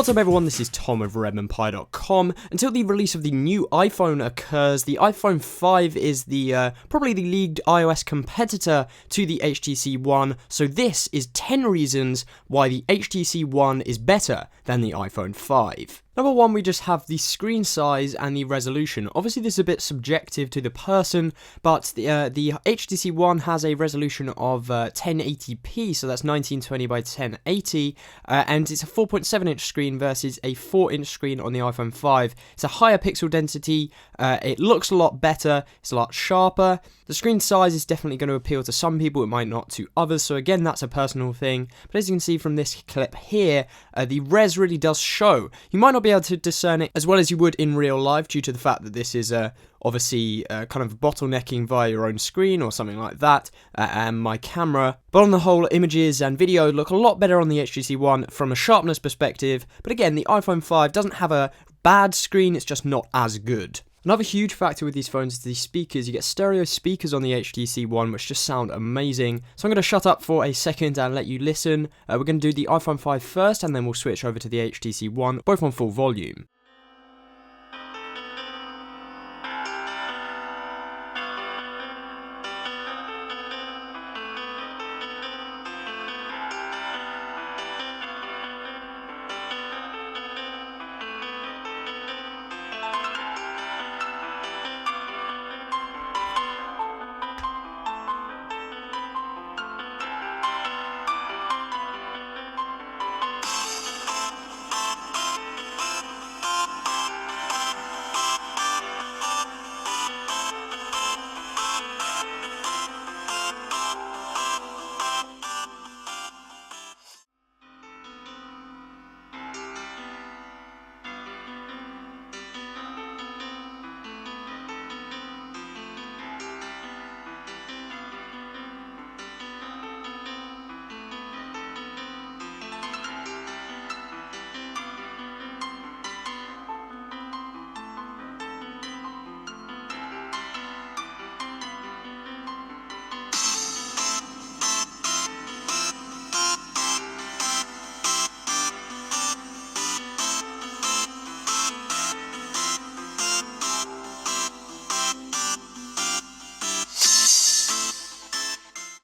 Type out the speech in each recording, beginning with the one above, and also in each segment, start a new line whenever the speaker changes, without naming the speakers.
What's up everyone, this is Tom of RedmanPie.com. Until the release of the new iPhone occurs, the iPhone 5 is the probably the leagued iOS competitor to the HTC One, so this is 10 reasons why the HTC One is better than the iPhone 5. Number 1, we just have the screen size and the resolution. Obviously this is a bit subjective to the person, but the HTC One has a resolution of 1080p, so that's 1920 by 1080, and it's a 4.7 inch screen versus a 4-inch screen on the iPhone 5. It's a higher pixel density, it looks a lot better, it's a lot sharper. The screen size is definitely going to appeal to some people, it might not to others, so again that's a personal thing. But as you can see from this clip here, the res really does show. You might not be able to discern it as well as you would in real life due to the fact that this is obviously kind of bottlenecking via your own screen or something like that, and my camera. But on the whole, images and video look a lot better on the HTC One from a sharpness perspective, but again, the iPhone 5 doesn't have a bad screen, it's just not as good. Another huge factor with these phones is the speakers. You get stereo speakers on the HTC One, which just sound amazing. So I'm going to shut up for a second and let you listen. We're going to do the iPhone 5 first, and then we'll switch over to the HTC One, both on full volume.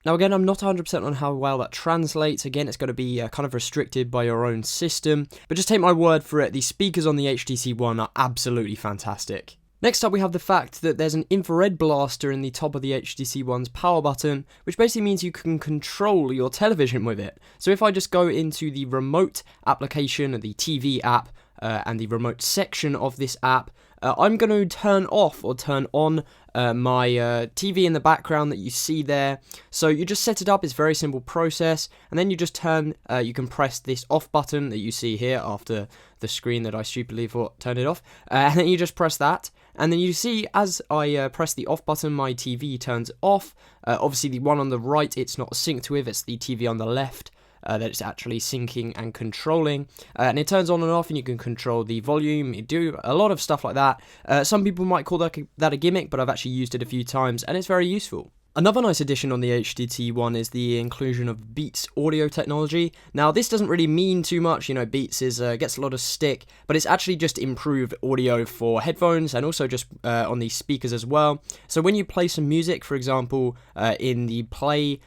Now again, I'm not 100% on how well that translates. Again, it's going to be kind of restricted by your own system. But just take my word for it, the speakers on the HTC One are absolutely fantastic. Next up, we have the fact that there's an infrared blaster in the top of the HTC One's power button, which basically means you can control your television with it. So if I just go into the remote application, the TV app, and the remote section of this app, I'm going to turn off or turn on my TV in the background that you see there. So you just set it up, it's a very simple process, and then you just you can press this off button that you see here after the screen that I stupidly thought turned it off, and then you just press that, and then you see as I press the off button, my TV turns off. Obviously the one on the right it's not synced with, it's the TV on the left that it's actually syncing and controlling, and it turns on and off, and you can control the volume, you do a lot of stuff like that. Some people might call that a gimmick, but I've actually used it a few times, and it's very useful. Another nice addition on the HTC One is the inclusion of Beats audio technology. Now this doesn't really mean too much, you know, Beats gets a lot of stick, but it's actually just improved audio for headphones and also just on the speakers as well. So when you play some music, for example, in the Play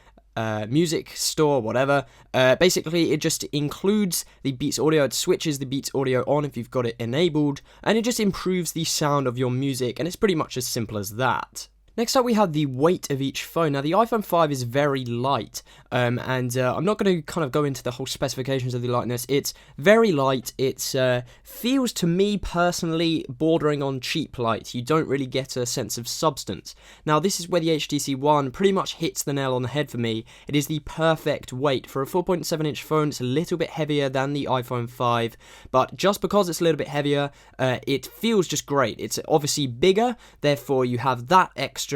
music store, whatever, basically it just includes the Beats audio, it switches the Beats audio on if you've got it enabled, and it just improves the sound of your music, and it's pretty much as simple as that. Next up, we have the weight of each phone. Now, the iPhone 5 is very light, and I'm not going to kind of go into the whole specifications of the lightness. It's very light. It feels to me personally bordering on cheap light. You don't really get a sense of substance. Now, this is where the HTC One pretty much hits the nail on the head for me. It is the perfect weight. For a 4.7-inch phone, it's a little bit heavier than the iPhone 5, but just because it's a little bit heavier, it feels just great. It's obviously bigger, therefore you have that extra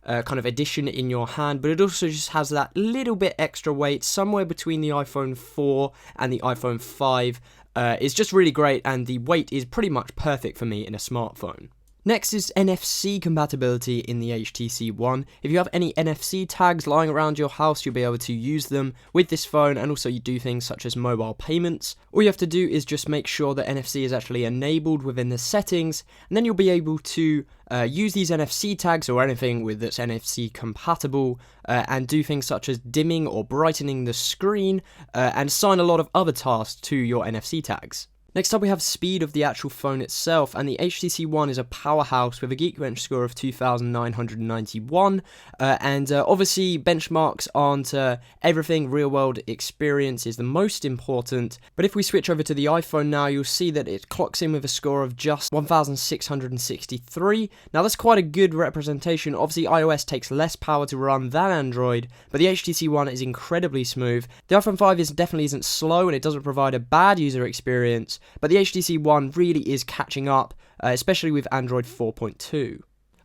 kind of addition in your hand, but it also just has that little bit extra weight somewhere between the iPhone 4 and the iPhone 5. It's just really great, and the weight is pretty much perfect for me in a smartphone. Next is NFC compatibility in the HTC One. If you have any NFC tags lying around your house, you'll be able to use them with this phone, and also you do things such as mobile payments. All you have to do is just make sure that NFC is actually enabled within the settings, and then you'll be able to use these NFC tags or anything that's NFC compatible and do things such as dimming or brightening the screen and assign a lot of other tasks to your NFC tags. Next up we have speed of the actual phone itself, and the HTC One is a powerhouse with a Geekbench score of 2,991, and obviously benchmarks aren't everything. Real world experience is the most important, but if we switch over to the iPhone now, you'll see that it clocks in with a score of just 1,663. Now that's quite a good representation. Obviously iOS takes less power to run than Android, but the HTC One is incredibly smooth. The iPhone 5 definitely isn't slow, and it doesn't provide a bad user experience, but the HTC One really is catching up, especially with Android 4.2.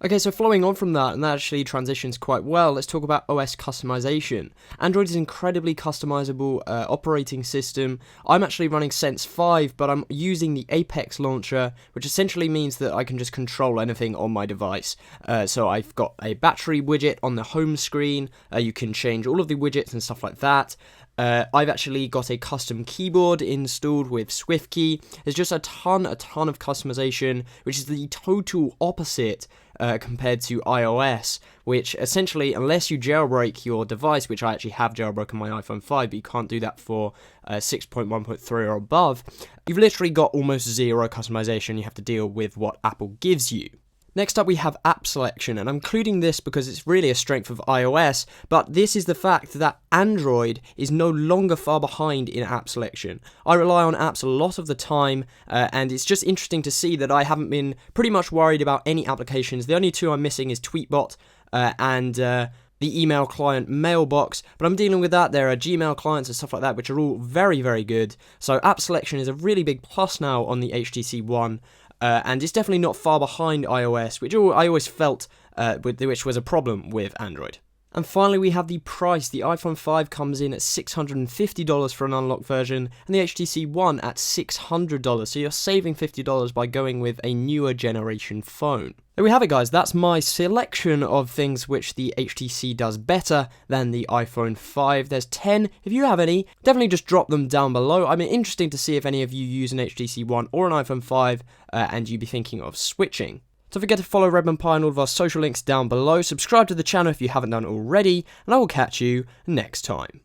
Okay, so following on from that, and that actually transitions quite well, let's talk about OS customization. Android is an incredibly customizable operating system. I'm actually running Sense 5, but I'm using the Apex launcher, which essentially means that I can just control anything on my device. So I've got a battery widget on the home screen, you can change all of the widgets and stuff like that. I've actually got a custom keyboard installed with SwiftKey. There's just a ton of customization, which is the total opposite compared to iOS, which essentially, unless you jailbreak your device, which I actually have jailbroken my iPhone 5, but you can't do that for 6.1.3 or above, you've literally got almost zero customization. You have to deal with what Apple gives you. Next up we have app selection, and I'm including this because it's really a strength of iOS, but this is the fact that Android is no longer far behind in app selection. I rely on apps a lot of the time, and it's just interesting to see that I haven't been pretty much worried about any applications. The only two I'm missing is Tweetbot and the email client Mailbox, but I'm dealing with that. There are Gmail clients and stuff like that, which are all very, very good. So app selection is a really big plus now on the HTC One. And it's definitely not far behind iOS, which I always felt which was a problem with Android. And finally we have the price. The iPhone 5 comes in at $650 for an unlocked version, and the HTC One at $600, so you're saving $50 by going with a newer generation phone. There we have it, guys. That's my selection of things which the HTC does better than the iPhone 5. There's 10. If you have any, definitely just drop them down below. I mean, interesting to see if any of you use an HTC One or an iPhone 5 and you'd be thinking of switching. Don't forget to follow Redmond Pie and all of our social links down below. Subscribe to the channel if you haven't done already, and I will catch you next time.